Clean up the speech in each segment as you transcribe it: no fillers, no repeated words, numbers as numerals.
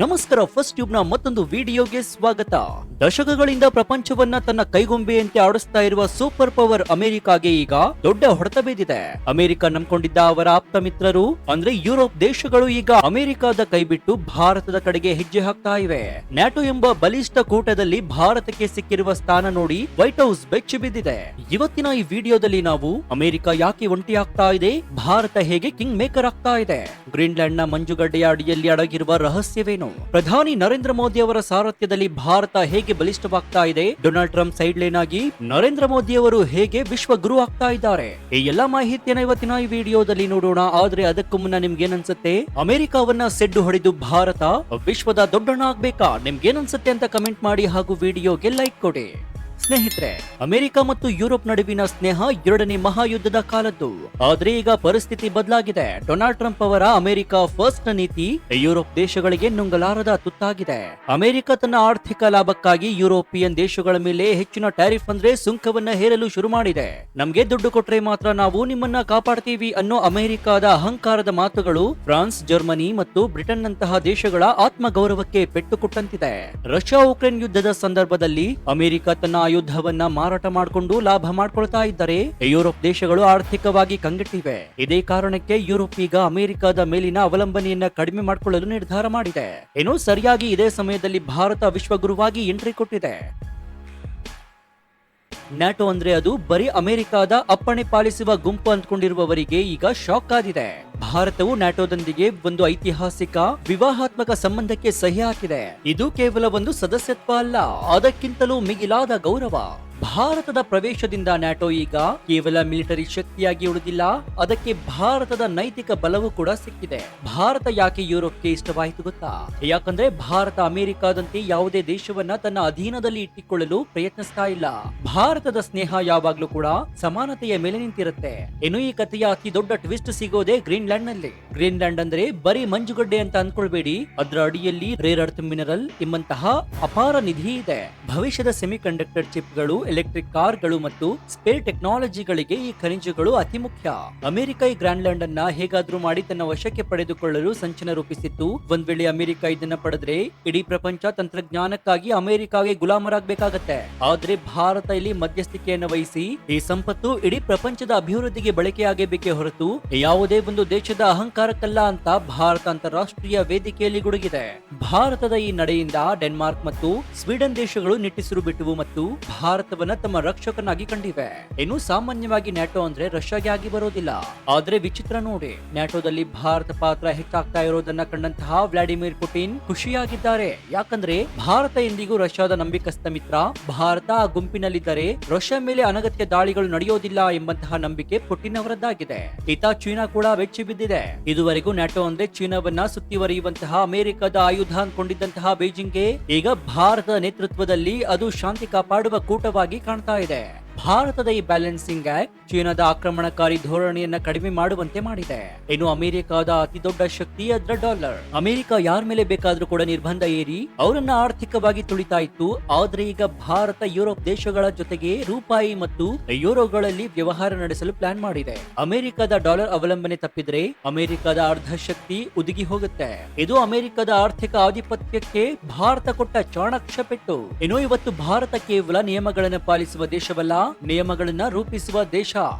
ನಮಸ್ಕಾರ, first tube ನ ಮತ್ತೊಂದು ವಿಡಿಯೋಗೆ ಸ್ವಾಗತ. ದಶಕಗಳಿಂದ ಪ್ರಪಂಚವನ್ನ ತನ್ನ ಕೈಗೊಂಬೆಯಂತೆ ಆಡಿಸ್ತಾ ಇರುವ ಸೂಪರ್ ಪವರ್ ಅಮೆರಿಕಾಗೆ ಈಗ ದೊಡ್ಡ ಹೊಡೆತ ಬಿದ್ದಿದೆ. ಅಮೆರಿಕ ನಂಬ್ಕೊಂಡಿದ್ದ ಅವರ ಆಪ್ತ ಮಿತ್ರರು ಅಂದ್ರೆ ಯುರೋಪ್ ದೇಶಗಳು ಈಗ ಅಮೆರಿಕಾದ ಕೈಬಿಟ್ಟು ಭಾರತದ ಕಡೆಗೆ ಹೆಜ್ಜೆ ಹಾಕ್ತಾ ಇವೆ. ನ್ಯಾಟೋ ಎಂಬ ಬಲಿಷ್ಠ ಕೂಟದಲ್ಲಿ ಭಾರತಕ್ಕೆ ಸಿಕ್ಕಿರುವ ಸ್ಥಾನ ನೋಡಿ ವೈಟ್ ಹೌಸ್ ಬೆಚ್ಚಿ ಬಿದ್ದಿದೆ. ಇವತ್ತಿನ ಈ ವಿಡಿಯೋದಲ್ಲಿ ನಾವು ಅಮೆರಿಕ ಯಾಕೆ ಒಂಟಿ ಆಗ್ತಾ ಇದೆ, ಭಾರತ ಹೇಗೆ ಕಿಂಗ್ ಮೇಕರ್ ಆಗ್ತಾ ಇದೆ, ಗ್ರೀನ್ಲ್ಯಾಂಡ್ ನ ಮಂಜುಗಡ್ಡೆಯ ಅಡಿಯಲ್ಲಿ ಅಡಗಿರುವ ರಹಸ್ಯವೇನು, ಪ್ರಧಾನಿ ನರೇಂದ್ರ ಮೋದಿ ಅವರ ಸಾರಥ್ಯದಲ್ಲಿ ಭಾರತ ಹೇಗೆ ಬಲಿಷ್ಠವಾಗ್ತಾ ಇದೆ, ಡೊನಾಲ್ಡ್ ಟ್ರಂಪ್ ಸೈಡ್ ಲೈನ್ ಆಗಿ ನರೇಂದ್ರ ಮೋದಿ ಅವರು ಹೇಗೆ ವಿಶ್ವ ಗುರು ಆಗ್ತಾ ಇದ್ದಾರೆ, ಈ ಎಲ್ಲಾ ಮಾಹಿತಿಯನ್ನ ಇವತ್ತಿನ ಈ ವಿಡಿಯೋದಲ್ಲಿ ನೋಡೋಣ. ಆದ್ರೆ ಅದಕ್ಕೂ ಮುನ್ನ ನಿಮ್ಗೆ ಏನನ್ಸುತ್ತೆ, ಅಮೆರಿಕವನ್ನ ಸೆಡ್ಡು ಹೊಡೆದು ಭಾರತ ವಿಶ್ವದ ದೊಡ್ಡಣ್ಣ ಆಗ್ಬೇಕಾ? ನಿಮ್ಗೆ ಏನನ್ಸುತ್ತೆ ಅಂತ ಕಮೆಂಟ್ ಮಾಡಿ ಹಾಗೂ ವಿಡಿಯೋಗೆ ಲೈಕ್ ಕೊಡಿ. ಸ್ನೇಹಿತರೆ, ಅಮೆರಿಕ ಮತ್ತು ಯುರೋಪ್ ನಡುವಿನ ಸ್ನೇಹ ಎರಡನೇ ಮಹಾಯುದ್ಧದ ಕಾಲದ್ದು. ಆದ್ರೆ ಈಗ ಪರಿಸ್ಥಿತಿ ಬದಲಾಗಿದೆ. ಡೊನಾಲ್ಡ್ ಟ್ರಂಪ್ ಅವರ ಅಮೆರಿಕ ಫಸ್ಟ್ ನೀತಿ ಯುರೋಪ್ ದೇಶಗಳಿಗೆ ನುಂಗಲಾರದ ತುತ್ತಾಗಿದೆ. ಅಮೆರಿಕ ತನ್ನ ಆರ್ಥಿಕ ಲಾಭಕ್ಕಾಗಿ ಯುರೋಪಿಯನ್ ದೇಶಗಳ ಮೇಲೆ ಹೆಚ್ಚಿನ ಟ್ಯಾರಿಫ್ ಅಂದ್ರೆ ಸುಂಕವನ್ನ ಹೇರಲು ಶುರು ಮಾಡಿದೆ. ನಮ್ಗೆ ದುಡ್ಡು ಕೊಟ್ರೆ ಮಾತ್ರ ನಾವು ನಿಮ್ಮನ್ನ ಕಾಪಾಡ್ತೀವಿ ಅನ್ನೋ ಅಮೆರಿಕದ ಅಹಂಕಾರದ ಮಾತುಗಳು ಫ್ರಾನ್ಸ್, ಜರ್ಮನಿ ಮತ್ತು ಬ್ರಿಟನ್ ನಂತಹ ದೇಶಗಳ ಆತ್ಮಗೌರವಕ್ಕೆ ಪೆಟ್ಟು ಕೊಟ್ಟಂತಿದೆ. ರಷ್ಯಾ ಉಕ್ರೇನ್ ಯುದ್ಧದ ಸಂದರ್ಭದಲ್ಲಿ ಅಮೆರಿಕ ತನ್ನ ಯುದ್ಧವನ್ನ ಮಾರಾಟ ಮಾಡಿಕೊಂಡು ಲಾಭ ಮಾಡ್ಕೊಳ್ತಾ ಇದ್ದರೆ ಯುರೋಪ್ ದೇಶಗಳು ಆರ್ಥಿಕವಾಗಿ ಕಂಗೆಟ್ಟಿವೆ. ಇದೇ ಕಾರಣಕ್ಕೆ ಯುರೋಪ್ ಈಗ ಅಮೆರಿಕದ ಮೇಲಿನ ಅವಲಂಬನೆಯನ್ನ ಕಡಿಮೆ ಮಾಡಿಕೊಳ್ಳಲು ನಿರ್ಧಾರ ಮಾಡಿದೆ. ಏನೋ ಸರಿಯಾಗಿ ಇದೇ ಸಮಯದಲ್ಲಿ ಭಾರತ ವಿಶ್ವಗುರುವಾಗಿ ಎಂಟ್ರಿ ಕೊಟ್ಟಿದೆ. ನ್ಯಾಟೋ ಅಂದ್ರೆ ಅದು ಬರೀ ಅಮೆರಿಕದ ಅಪ್ಪಣೆ ಪಾಲಿಸುವ ಗುಂಪು ಅಂದ್ಕೊಂಡಿರುವವರಿಗೆ ಈಗ ಶಾಕ್ ಆಗಿದೆ. ಭಾರತವು ನ್ಯಾಟೋದೊಂದಿಗೆ ಒಂದು ಐತಿಹಾಸಿಕ ವಿವಾಹಾತ್ಮಕ ಸಂಬಂಧಕ್ಕೆ ಸಹಿ ಹಾಕಿದೆ. ಇದು ಕೇವಲ ಒಂದು ಸದಸ್ಯತ್ವ ಅಲ್ಲ, ಅದಕ್ಕಿಂತಲೂ ಮಿಗಿಲಾದ ಗೌರವ. ಭಾರತದ ಪ್ರವೇಶದಿಂದ ನ್ಯಾಟೋ ಈಗ ಕೇವಲ ಮಿಲಿಟರಿ ಶಕ್ತಿಯಾಗಿ ಉಳಿದಿಲ್ಲ, ಅದಕ್ಕೆ ಭಾರತದ ನೈತಿಕ ಬಲವೂ ಕೂಡ ಸಿಕ್ಕಿದೆ. ಭಾರತ ಯಾಕೆ ಯುರೋಪ್ಗೆ ಇಷ್ಟವಾಯಿತು ಗೊತ್ತಾ? ಯಾಕಂದ್ರೆ ಭಾರತ ಅಮೆರಿಕಾದಂತೆ ಯಾವುದೇ ದೇಶವನ್ನ ತನ್ನ ಅಧೀನದಲ್ಲಿ ಇಟ್ಟುಕೊಳ್ಳಲು ಪ್ರಯತ್ನಿಸ್ತಾ ಇಲ್ಲ. ಭಾರತದ ಸ್ನೇಹ ಯಾವಾಗ್ಲೂ ಕೂಡ ಸಮಾನತೆಯ ಮೇಲೆ ನಿಂತಿರುತ್ತೆ. ಇನ್ನು ಈ ಕಥೆಯ ಅತಿ ದೊಡ್ಡ ಟ್ವಿಸ್ಟ್ ಸಿಗೋದೇ ಗ್ರೀನ್ಲ್ಯಾಂಡ್ ನಲ್ಲಿ. ಗ್ರೀನ್ಲ್ಯಾಂಡ್ ಅಂದ್ರೆ ಬರೀ ಮಂಜುಗಡ್ಡೆ ಅಂತ ಅನ್ಕೊಳ್ಬೇಡಿ, ಅದರ ಅಡಿಯಲ್ಲಿ ರೇರ್ ಅರ್ತ್ ಮಿನರಲ್ ಎಂಬಂತಹ ಅಪಾರ ನಿಧಿ ಇದೆ. ಭವಿಷ್ಯದ ಸೆಮಿಕಂಡಕ್ಟರ್ ಚಿಪ್ಗಳು, ಎಲೆಕ್ಟ್ರಿಕ್ ಕಾರ್ಗಳು ಮತ್ತು ಸ್ಪೇರ್ ಟೆಕ್ನಾಲಜಿಗಳಿಗೆ ಈ ಖನಿಜಗಳು ಅತಿ ಮುಖ್ಯ. ಅಮೆರಿಕ ಈ ಗ್ರೀನ್ಲ್ಯಾಂಡ್ ಅನ್ನ ಹೇಗಾದ್ರೂ ಮಾಡಿ ತನ್ನ ವಶಕ್ಕೆ ಪಡೆದುಕೊಳ್ಳಲು ಸಂಚನ ರೂಪಿಸಿತ್ತು. ಒಂದ್ ವೇಳೆ ಅಮೆರಿಕ ಇದನ್ನ ಪಡೆದ್ರೆ ಇಡೀ ಪ್ರಪಂಚ ತಂತ್ರಜ್ಞಾನಕ್ಕಾಗಿ ಅಮೆರಿಕಾಗೆ ಗುಲಾಮರಾಗಬೇಕಾಗತ್ತೆ. ಆದ್ರೆ ಭಾರತ ಇಲ್ಲಿ ಮಧ್ಯಸ್ಥಿಕೆಯನ್ನು ವಹಿಸಿ ಈ ಸಂಪತ್ತು ಇಡೀ ಪ್ರಪಂಚದ ಅಭಿವೃದ್ಧಿಗೆ ಬಳಕೆಯಾಗಬೇಕೇ ಹೊರತು ಯಾವುದೇ ಒಂದು ದೇಶದ ಅಹಂಕಾರಕ್ಕಲ್ಲ ಅಂತ ಭಾರತ ಅಂತಾರಾಷ್ಟ್ರೀಯ ವೇದಿಕೆಯಲ್ಲಿ ಗುಡುಗಿದೆ. ಭಾರತದ ಈ ನಡೆಯಿಂದ ಡೆನ್ಮಾರ್ಕ್ ಮತ್ತು ಸ್ವೀಡನ್ ದೇಶಗಳು ನಿಟ್ಟುಸಿರು ಬಿಟ್ಟವು ಮತ್ತು ಭಾರತವನ್ನ ತಮ್ಮ ರಕ್ಷಕನಾಗಿ ಕಂಡಿವೆ. ಇನ್ನು ಸಾಮಾನ್ಯವಾಗಿ ನ್ಯಾಟೋ ಅಂದ್ರೆ ರಷ್ಯಾಗೆ ಆಗಿ ಬರೋದಿಲ್ಲ. ಆದ್ರೆ ವಿಚಿತ್ರ ನೋಡಿ, ನ್ಯಾಟೋದಲ್ಲಿ ಭಾರತ ಪಾತ್ರ ಹೆಚ್ಚಾಗ್ತಾ ಇರೋದನ್ನ ಕಂಡಂತಹ ವ್ಲಾಡಿಮಿರ್ ಪುಟಿನ್ ಖುಷಿಯಾಗಿದ್ದಾರೆ. ಯಾಕಂದ್ರೆ ಭಾರತ ಎಂದಿಗೂ ರಷ್ಯಾದ ನಂಬಿಕಸ್ಥ ಮಿತ್ರ. ಭಾರತ ಆ ಗುಂಪಿನಲ್ಲಿದ್ದರೆ ರಷ್ಯಾ ಮೇಲೆ ಅನಗತ್ಯ ದಾಳಿಗಳು ನಡೆಯೋದಿಲ್ಲ ಎಂಬಂತಹ ನಂಬಿಕೆ ಪುಟಿನ್ ಅವರದ್ದಾಗಿದೆ. ಇತ ಚೀನಾ ಕೂಡ ಬೆಚ್ಚಿ ಬಿದ್ದಿದೆ. ಇದುವರೆಗೂ ನ್ಯಾಟೋ ಅಂದ್ರೆ ಚೀನಾವನ್ನ ಸುತ್ತಿವರಿಯುವಂತಹ ಅಮೆರಿಕದ ಆಯುಧ ಅಂದ್ಕೊಂಡಿದ್ದಂತಹ ಬೀಜಿಂಗ್ಗೆ ಈಗ ಭಾರತದ ನೇತೃತ್ವದಲ್ಲಿ ಅದು ಶಾಂತಿ ಕಾಪಾಡುವ ಕೂಟವಾಗಿ ಕಾಣ್ತಾ ಇದೆ. ಭಾರತದ ಈ ಬ್ಯಾಲೆನ್ಸಿಂಗ್ ಆಕ್ಟ್ ಚೀನಾದ ಆಕ್ರಮಣಕಾರಿ ಧೋರಣೆಯನ್ನ ಕಡಿಮೆ ಮಾಡುವಂತೆ ಮಾಡಿದೆ. ಇನ್ನು ಅಮೆರಿಕದ ಅತಿ ದೊಡ್ಡ ಶಕ್ತಿ ಅದರ ಡಾಲರ್. ಅಮೆರಿಕ ಯಾರ ಮೇಲೆ ಬೇಕಾದ್ರೂ ಕೂಡ ನಿರ್ಬಂಧ ಏರಿ ಅವರನ್ನ ಆರ್ಥಿಕವಾಗಿ ತುಳಿತಾ ಇತ್ತು. ಆದ್ರೆ ಈಗ ಭಾರತ ಯುರೋಪ್ ದೇಶಗಳ ಜೊತೆಗೆ ರೂಪಾಯಿ ಮತ್ತು ಯುರೋಗಳಲ್ಲಿ ವ್ಯವಹಾರ ನಡೆಸಲು ಪ್ಲಾನ್ ಮಾಡಿದೆ. ಅಮೆರಿಕದ ಡಾಲರ್ ಅವಲಂಬನೆ ತಪ್ಪಿದ್ರೆ ಅಮೆರಿಕದ ಅರ್ಧ ಶಕ್ತಿ ಉದುಗಿ ಹೋಗುತ್ತೆ. ಇದು ಅಮೆರಿಕದ ಆರ್ಥಿಕ ಆಧಿಪತ್ಯಕ್ಕೆ ಭಾರತ ಕೊಟ್ಟ ಚಾಣಾಕ್ಷ ಪೆಟ್ಟು. ಇನ್ನು ಇವತ್ತು ಭಾರತ ಕೇವಲ ನಿಯಮಗಳನ್ನು ಪಾಲಿಸುವ ದೇಶವಲ್ಲ, ನಿಯಮಗಳನ್ನ ರೂಪಿಸುವ ದೇಶ.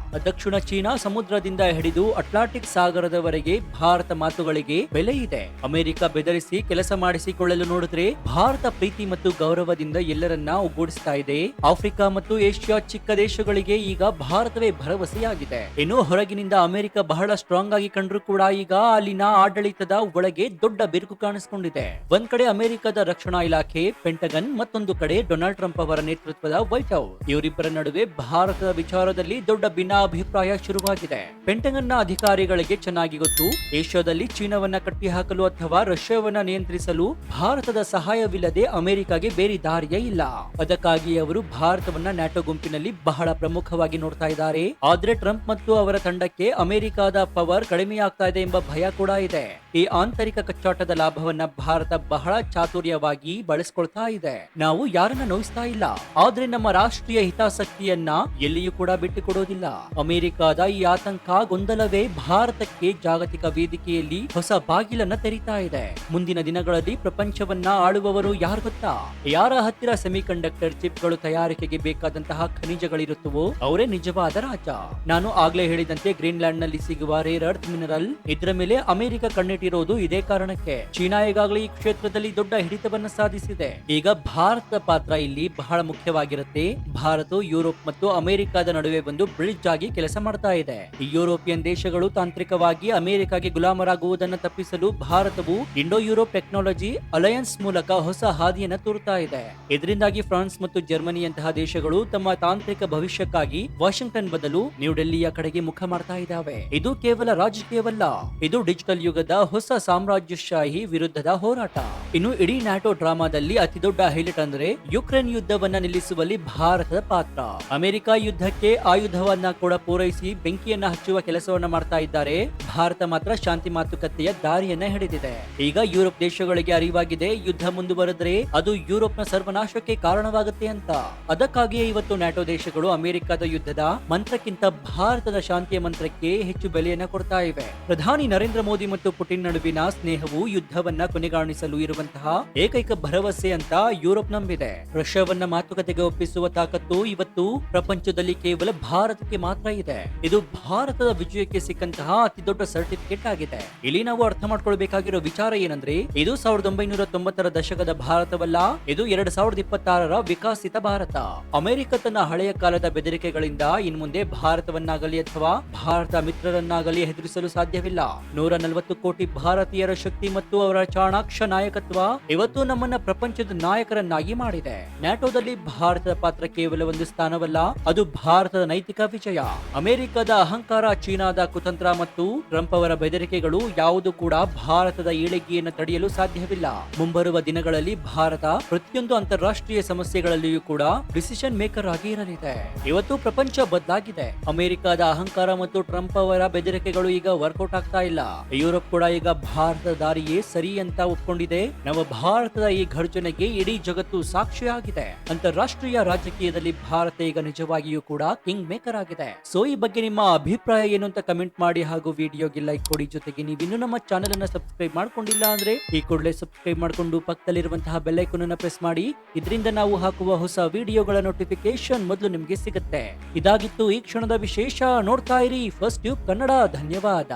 ದಕ್ಷಿಣ ಚೀನಾ ಸಮುದ್ರದಿಂದ ಹಿಡಿದು ಅಟ್ಲಾಂಟಿಕ್ ಸಾಗರದವರೆಗೆ ಭಾರತ ಮಾತುಗಳಿಗೆ ಬೆಲೆ ಇದೆ. ಅಮೆರಿಕ ಬೆದರಿಸಿ ಕೆಲಸ ಮಾಡಿಸಿಕೊಳ್ಳಲು ನೋಡಿದ್ರೆ ಭಾರತ ಪ್ರೀತಿ ಮತ್ತು ಗೌರವದಿಂದ ಎಲ್ಲರನ್ನ ಒಗ್ಗೂಡಿಸ್ತಾ ಇದೆ. ಆಫ್ರಿಕಾ ಮತ್ತು ಏಷ್ಯಾ ಚಿಕ್ಕ ದೇಶಗಳಿಗೆ ಈಗ ಭಾರತವೇ ಭರವಸೆಯಾಗಿದೆ. ಇನ್ನು ಹೊರಗಿನಿಂದ ಅಮೆರಿಕ ಬಹಳ ಸ್ಟ್ರಾಂಗ್ ಆಗಿ ಕಂಡ್ರು ಕೂಡ ಈಗ ಅಲ್ಲಿನ ಆಡಳಿತದ ಒಳಗೆ ದೊಡ್ಡ ಬಿರುಕು ಕಾಣಿಸಿಕೊಂಡಿದೆ. ಒಂದ್ ಕಡೆ ಅಮೆರಿಕದ ರಕ್ಷಣಾ ಇಲಾಖೆ ಪೆಂಟಗನ್, ಮತ್ತೊಂದು ಕಡೆ ಡೊನಾಲ್ಡ್ ಟ್ರಂಪ್ ಅವರ ನೇತೃತ್ವದ ವೈಟ್ ಹೌಸ್. ಇವರಿಬ್ಬರ ನಡುವೆ ಭಾರತದ ವಿಚಾರದಲ್ಲಿ ದೊಡ್ಡ ಭಿನ್ನಾಭಿಪ್ರಾಯ ಶುರುವಾಗಿದೆ. ಪೆಂಟಗನ್ನ ಅಧಿಕಾರಿಗಳಿಗೆ ಚೆನ್ನಾಗಿ ಗೊತ್ತು, ಏಷ್ಯಾದಲ್ಲಿ ಚೀನಾವನ್ನ ಕಟ್ಟಿಹಾಕಲು ಅಥವಾ ರಷ್ಯಾವನ್ನ ನಿಯಂತ್ರಿಸಲು ಭಾರತದ ಸಹಾಯವಿಲ್ಲದೆ ಅಮೆರಿಕಾಗೆ ಬೇರೆ ದಾರಿಯೇ ಇಲ್ಲ. ಅದಕ್ಕಾಗಿ ಅವರು ಭಾರತವನ್ನ ನ್ಯಾಟೋ ಗುಂಪಿನಲ್ಲಿ ಬಹಳ ಪ್ರಮುಖವಾಗಿ ನೋಡ್ತಾ ಇದ್ದಾರೆ. ಆದ್ರೆ ಟ್ರಂಪ್ ಮತ್ತು ಅವರ ತಂಡಕ್ಕೆ ಅಮೆರಿಕದ ಪವರ್ ಕಡಿಮೆಯಾಗ್ತಾ ಇದೆ ಎಂಬ ಭಯ ಕೂಡ ಇದೆ. ಈ ಆಂತರಿಕ ಕಚ್ಚಾಟದ ಲಾಭವನ್ನ ಭಾರತ ಬಹಳ ಚಾತುರ್ಯವಾಗಿ ಬಳಸಿಕೊಳ್ತಾ ಇದೆ. ನಾವು ಯಾರನ್ನ ನೋಯಿಸ್ತಾ ಇಲ್ಲ, ಆದ್ರೆ ನಮ್ಮ ರಾಷ್ಟ್ರೀಯ ಹಿತಾಸಕ್ತಿ ಶಕ್ತಿಯನ್ನ ಎಲ್ಲಿಯೂ ಕೂಡ ಬಿಟ್ಟುಕೊಡೋದಿಲ್ಲ. ಅಮೆರಿಕದ ಈ ಆತಂಕ ಗೊಂದಲವೇ ಭಾರತಕ್ಕೆ ಜಾಗತಿಕ ವೇದಿಕೆಯಲ್ಲಿ ಹೊಸ ಬಾಗಿಲನ್ನ ತೆರೀತಾ ಇದೆ. ಮುಂದಿನ ದಿನಗಳಲ್ಲಿ ಪ್ರಪಂಚವನ್ನ ಆಳುವವರು ಯಾರು ಗೊತ್ತಾ? ಯಾರ ಹತ್ತಿರ ಸೆಮಿಕಂಡಕ್ಟರ್ ಚಿಪ್ಗಳು ತಯಾರಿಕೆಗೆ ಬೇಕಾದಂತಹ ಖನಿಜಗಳಿರುತ್ತವೋ ಅವರೇ ನಿಜವಾದ ರಾಜ. ನಾನು ಆಗ್ಲೇ ಹೇಳಿದಂತೆ ಗ್ರೀನ್ಲ್ಯಾಂಡ್ ನಲ್ಲಿ ಸಿಗುವ ರೇರ್ ಅರ್ತ್ ಮಿನರಲ್, ಇದರ ಮೇಲೆ ಅಮೆರಿಕ ಕಣ್ಣಿಟ್ಟಿರೋದು ಇದೇ ಕಾರಣಕ್ಕೆ. ಚೀನಾ ಈಗಾಗಲೇ ಈ ಕ್ಷೇತ್ರದಲ್ಲಿ ದೊಡ್ಡ ಹಿಡಿತವನ್ನ ಸಾಧಿಸಿದೆ. ಈಗ ಭಾರತದ ಪಾತ್ರ ಇಲ್ಲಿ ಬಹಳ ಮುಖ್ಯವಾಗಿರುತ್ತೆ. ಭಾರತ ಯುರೋಪ್ ಮತ್ತು ಅಮೆರಿಕದ ನಡುವೆ ಒಂದು ಬ್ರಿಡ್ಜ್ ಆಗಿ ಕೆಲಸ ಮಾಡ್ತಾ ಇದೆ. ಈ ಯುರೋಪಿಯನ್ ದೇಶಗಳು ತಾಂತ್ರಿಕವಾಗಿ ಅಮೆರಿಕಾಗೆ ಗುಲಾಮರಾಗುವುದನ್ನು ತಪ್ಪಿಸಲು ಭಾರತವು ಇಂಡೋ ಯುರೋಪ್ ಟೆಕ್ನಾಲಜಿ ಅಲಯನ್ಸ್ ಮೂಲಕ ಹೊಸ ಹಾದಿಯನ್ನು ತೋರುತ್ತಾ ಇದೆ. ಇದರಿಂದಾಗಿ ಫ್ರಾನ್ಸ್ ಮತ್ತು ಜರ್ಮನಿಯಂತಹ ದೇಶಗಳು ತಮ್ಮ ತಾಂತ್ರಿಕ ಭವಿಷ್ಯಕ್ಕಾಗಿ ವಾಷಿಂಗ್ಟನ್ ಬದಲು ನ್ಯೂ ಡೆಲ್ಲಿಯ ಕಡೆಗೆ ಮುಖ ಮಾಡ್ತಾ ಇದ್ದಾವೆ. ಇದು ಕೇವಲ ರಾಜಕೀಯವಲ್ಲ, ಇದು ಡಿಜಿಟಲ್ ಯುಗದ ಹೊಸ ಸಾಮ್ರಾಜ್ಯಶಾಹಿ ವಿರುದ್ಧದ ಹೋರಾಟ. ಇನ್ನು ಇಡೀ ನ್ಯಾಟೋ ಡ್ರಾಮಾದಲ್ಲಿ ಅತಿ ದೊಡ್ಡ ಹೈಲೈಟ್ ಅಂದ್ರೆ ಯುಕ್ರೇನ್ ಯುದ್ಧವನ್ನ ನಿಲ್ಲಿಸುವಲ್ಲಿ ಭಾರತದ ಪಾತ್ರ. ಅಮೆರಿಕ ಯುದ್ಧಕ್ಕೆ ಆಯುಧವನ್ನ ಕೂಡ ಪೂರೈಸಿ ಬೆಂಕಿಯನ್ನ ಹಚ್ಚುವ ಕೆಲಸವನ್ನ ಮಾಡ್ತಾ ಇದ್ದಾರೆ. ಭಾರತ ಮಾತ್ರ ಶಾಂತಿ ಮಾತುಕತೆಯ ದಾರಿಯನ್ನ ಹಿಡಿದಿದೆ. ಈಗ ಯುರೋಪ್ ದೇಶಗಳಿಗೆ ಅರಿವಾಗಿದೆ, ಯುದ್ಧ ಮುಂದುವರೆದರೆ ಅದು ಯುರೋಪ್ನ ಸರ್ವನಾಶಕ್ಕೆ ಕಾರಣವಾಗುತ್ತೆ ಅಂತ. ಅದಕ್ಕಾಗಿಯೇ ಇವತ್ತು ನ್ಯಾಟೋ ದೇಶಗಳು ಅಮೆರಿಕದ ಯುದ್ಧದ ಮಂತ್ರಕ್ಕಿಂತ ಭಾರತದ ಶಾಂತಿಯ ಮಂತ್ರಕ್ಕೆ ಹೆಚ್ಚು ಬೆಲೆಯನ್ನ ಕೊಡ್ತಾ ಇವೆ. ಪ್ರಧಾನಿ ನರೇಂದ್ರ ಮೋದಿ ಮತ್ತು ಪುಟಿನ್ ನಡುವಿನ ಸ್ನೇಹವು ಯುದ್ಧವನ್ನ ಕೊನೆಗಾಣಿಸಲು ಇರುವಂತಹ ಏಕೈಕ ಭರವಸೆ ಅಂತ ಯುರೋಪ್ ನಂಬಿದೆ. ರಷ್ಯಾವನ್ನ ಮಾತುಕತೆಗೆ ಒಪ್ಪಿಸುವ ತಾಕತ್ತು ಇವತ್ತು ಪ್ರಪಂಚದಲ್ಲಿ ಕೇವಲ ಭಾರತಕ್ಕೆ ಮಾತ್ರ ಇದೆ. ಇದು ಭಾರತದ ವಿಜಯಕ್ಕೆ ಸಿಕ್ಕಂತಹ ಅತಿ ದೊಡ್ಡ ಸರ್ಟಿಫಿಕೇಟ್ ಆಗಿದೆ. ಇಲ್ಲಿ ನಾವು ಅರ್ಥ ಮಾಡ್ಕೊಳ್ಬೇಕಾಗಿರೋ ವಿಚಾರ ಏನಂದ್ರೆ, ಇದು 1990ರ ದಶಕದ ಭಾರತವಲ್ಲ, ಇದು 2026ರ ವಿಕಸಿತ ಭಾರತ. ಅಮೆರಿಕ ತನ್ನ ಹಳೆಯ ಕಾಲದ ಬೆದರಿಕೆಗಳಿಂದ ಇನ್ಮುಂದೆ ಭಾರತವನ್ನಾಗಲಿ ಅಥವಾ ಭಾರತ ಮಿತ್ರರನ್ನಾಗಲಿ ಹೆದರಿಸಲು ಸಾಧ್ಯವಿಲ್ಲ. 140 ಕೋಟಿ ಭಾರತೀಯರ ಶಕ್ತಿ ಮತ್ತು ಅವರ ಚಾಣಾಕ್ಷ ನಾಯಕತ್ವ ಇವತ್ತು ನಮ್ಮನ್ನ ಪ್ರಪಂಚದ ನಾಯಕರನ್ನಾಗಿ ಮಾಡಿದೆ. ನ್ಯಾಟೋದಲ್ಲಿ ಭಾರತದ ಪಾತ್ರ ಕೇವಲ ಒಂದು ಸ್ಥಾನವಲ್ಲ, ಅದು ಭಾರತದ ನೈತಿಕ ವಿಜಯ. ಅಮೆರಿಕದ ಅಹಂಕಾರ, ಚೀನಾದ ಕುತಂತ್ರ ಮತ್ತು ಟ್ರಂಪ್ ಅವರ ಬೆದರಿಕೆಗಳು ಯಾವುದು ಕೂಡ ಭಾರತದ ಏಳಿಗೆಯನ್ನು ತಡೆಯಲು ಸಾಧ್ಯವಿಲ್ಲ. ಮುಂಬರುವ ದಿನಗಳಲ್ಲಿ ಭಾರತ ಪ್ರತಿಯೊಂದು ಅಂತಾರಾಷ್ಟ್ರೀಯ ಸಮಸ್ಯೆಗಳಲ್ಲಿಯೂ ಕೂಡ ಡಿಸಿಷನ್ ಮೇಕರ್ ಆಗಿ ಇರಲಿದೆ. ಇವತ್ತು ಪ್ರಪಂಚ ಬದಲಾಗಿದೆ. ಅಮೆರಿಕದ ಅಹಂಕಾರ ಮತ್ತು ಟ್ರಂಪ್ ಅವರ ಬೆದರಿಕೆಗಳು ಈಗ ವರ್ಕೌಟ್ ಆಗ್ತಾ ಇಲ್ಲ. ಯುರೋಪ್ ಕೂಡ ಈಗ ಭಾರತದ ದಾರಿಯೇ ಸರಿ ಅಂತ ಒಪ್ಕೊಂಡಿದೆ. ನಮ್ಮ ಭಾರತದ ಈ ಘರ್ಜನೆಗೆ ಇಡೀ ಜಗತ್ತು ಸಾಕ್ಷಿಯಾಗಿದೆ. ಅಂತಾರಾಷ್ಟ್ರೀಯ ರಾಜಕೀಯದಲ್ಲಿ ಭಾರತ ಈಗ ನಿಜವಾಗಿಯೂ ಕೂಡ ಕಿಂಗ್ ಮೇಕರ್ ಆಗಿದೆ. ಸೊ ಈ ಬಗ್ಗೆ ನಿಮ್ಮ ಅಭಿಪ್ರಾಯ ಏನು ಅಂತ ಕಮೆಂಟ್ ಮಾಡಿ, ಹಾಗೂ ವಿಡಿಯೋಗೆ ಲೈಕ್ ಕೊಡಿ. ಜೊತೆಗೆ ನೀವಿನ್ನೂ ನಮ್ಮ ಚಾನೆಲ್ ಅನ್ನ ಸಬ್ಸ್ಕ್ರೈಬ್ ಮಾಡ್ಕೊಂಡಿಲ್ಲ ಅಂದ್ರೆ ಈ ಕೂಡಲೇ ಸಬ್ಸ್ಕ್ರೈಬ್ ಮಾಡ್ಕೊಂಡು ಪಕ್ಕದಲ್ಲಿರುವಂತಹ ಬೆಲ್ ಐಕಾನ್ ಅನ್ನು ಪ್ರೆಸ್ ಮಾಡಿ. ಇದರಿಂದ ನಾವು ಹಾಕುವ ಹೊಸ ವಿಡಿಯೋಗಳ ನೋಟಿಫಿಕೇಶನ್ ಮೊದಲು ನಿಮಗೆ ಸಿಗುತ್ತೆ. ಇದಾಗಿತ್ತು ಈ ಕ್ಷಣದ ವಿಶೇಷ. ನೋಡ್ತಾ ಇರಿ ಫಸ್ಟ್ ಟ್ಯೂಬ್ ಕನ್ನಡ. ಧನ್ಯವಾದ.